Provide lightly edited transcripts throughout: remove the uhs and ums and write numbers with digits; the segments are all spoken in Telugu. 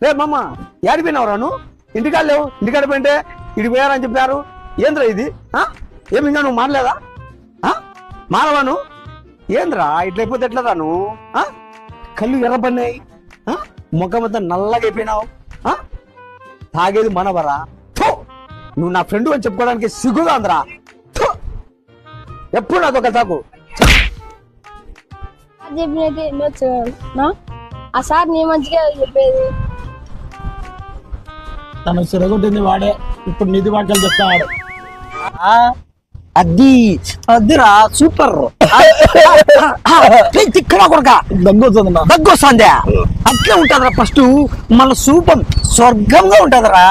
రే మామ ఏడిపోయినావు రాను ఇంటికాడ లేవు ఇంటికాడ పోయింటే ఇటు పోయారని చెప్పారు ఏంద్రా ఇది ఏమి ఇంకా నువ్వు మారలేదా మానవాను ఏంద్రా ఇట్లయిపోతే ఎట్లా రాను కళ్ళు ఎర్రబడినాయి ముఖం అంతా నల్లగా అయిపోయినావు తాగేది మనవరా నువ్వు నా ఫ్రెండ్ అని చెప్పుకోవడానికి సిగ్గుగా ఉందిరా ఎప్పుడు నాతో తాకు ఆ సార్ నీ మంచిగా చెప్పేది తను సిరగొట్టింది వాడే ఇప్పుడు నిధి వాక్యాలు చెప్తాడు అదిరా సూపర్ తిక్కడా కొడక దగ్గు వస్తుందా అట్లే ఉంటదరా ఫస్ట్ మళ్ళీ సూపర్ స్వర్గంగా ఉంటదరా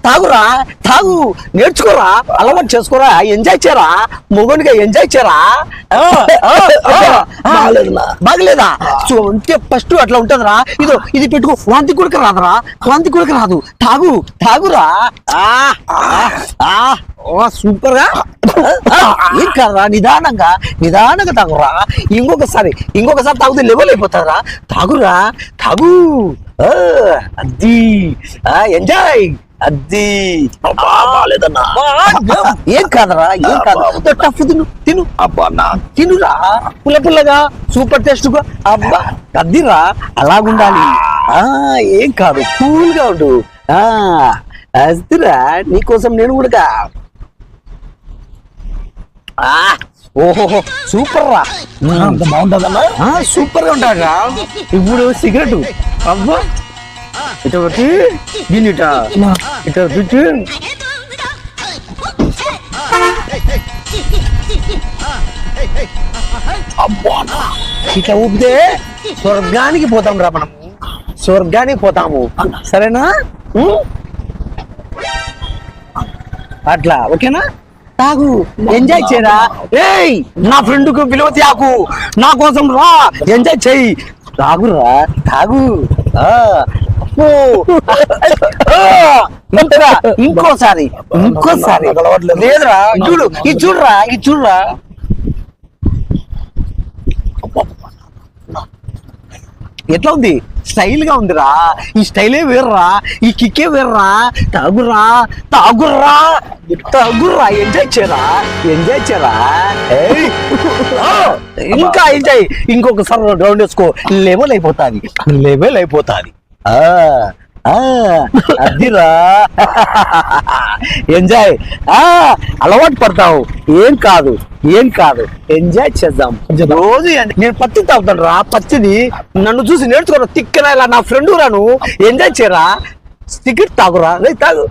తాగురా తాగు నేర్చుకోరా అలవాటు చేసుకోరా ఎంజాయ్ చేయరా మొగోనిగా ఎంజాయ్ చేయరా బాగలేదా అంటే ఫస్ట్ అట్లా ఉంటదిరా ఇదో ఇది పెట్టుకో వాంతి కూడా రాదురా వాంతి కూడా రాదు తాగు తాగురా సూపర్ గా ఏం కాదురా నిదానంగా తాగురా ఇంకొకసారి తాగుతే లెవెల్ అయిపోతారా తాగురా తాగు అది ఎంజాయ్ అది ఏం కాదరా ఏం కాదు టఫ్ తిను అబ్బా తినురా పుల్లగా సూపర్ టేస్ట్ గా అబ్బా అద్దిరా అలాగుండాలి ఏం కాదు కూల్ గా ఉండు అదిరా నీకోసం నేను కూడా ఓహో సూపర్ రా బాగుంటదన్నా సూపర్ గా ఉంటాడా ఇప్పుడు సిగరెట్ అబ్బా ఇటు పెట్టి దీని ఇటు పెట్టి ఇట్లా ఊపితే స్వర్గానికి పోతాం రా మనం స్వర్గానికి పోతాము సరేనా అట్లా ఓకేనా తాగు ఎంజాయ్ చేయరా ఏయ్ నా ఫ్రెండ్ కు విలువ త్యాకు నా కోసం రా ఎంజాయ్ చెయ్యి తాగురా తాగు ఇంకోసారి లేదురా చూడురా ఎట్లా ఉంది స్టైల్ గా ఉందిరా ఈ స్టైలే వేర్రా ఈ కిక్కే వేర్రా తాగుర్రా ఎంజాయ్ చేయరా ఇంకా ఎంజాయ్ ఇంకొకసారి రౌండ్ వేసుకో లెవెల్ అయిపోతాది అదిరా ఎంజాయ్ అలవాటు పడతావు ఏం కాదు ఎంజాయ్ చేద్దాం రోజు నేను పత్తి తాగుతాను రా పత్తిని నన్ను చూసి నేర్చుకోరా తిక్కన ఇలా నా ఫ్రెండ్ రాను ఎంజాయ్ చేయరా సిగరెట్ తాగురా తాగు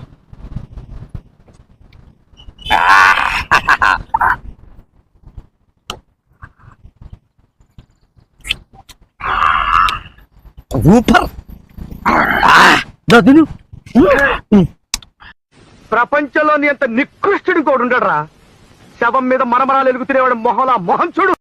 ఊపర్ ప్రపంచంలోని అంత నికృష్టుడు కూడా ఉండడరా శవం మీద మరమరాలు ఎలుగుతునేవాడు మొహం చూడు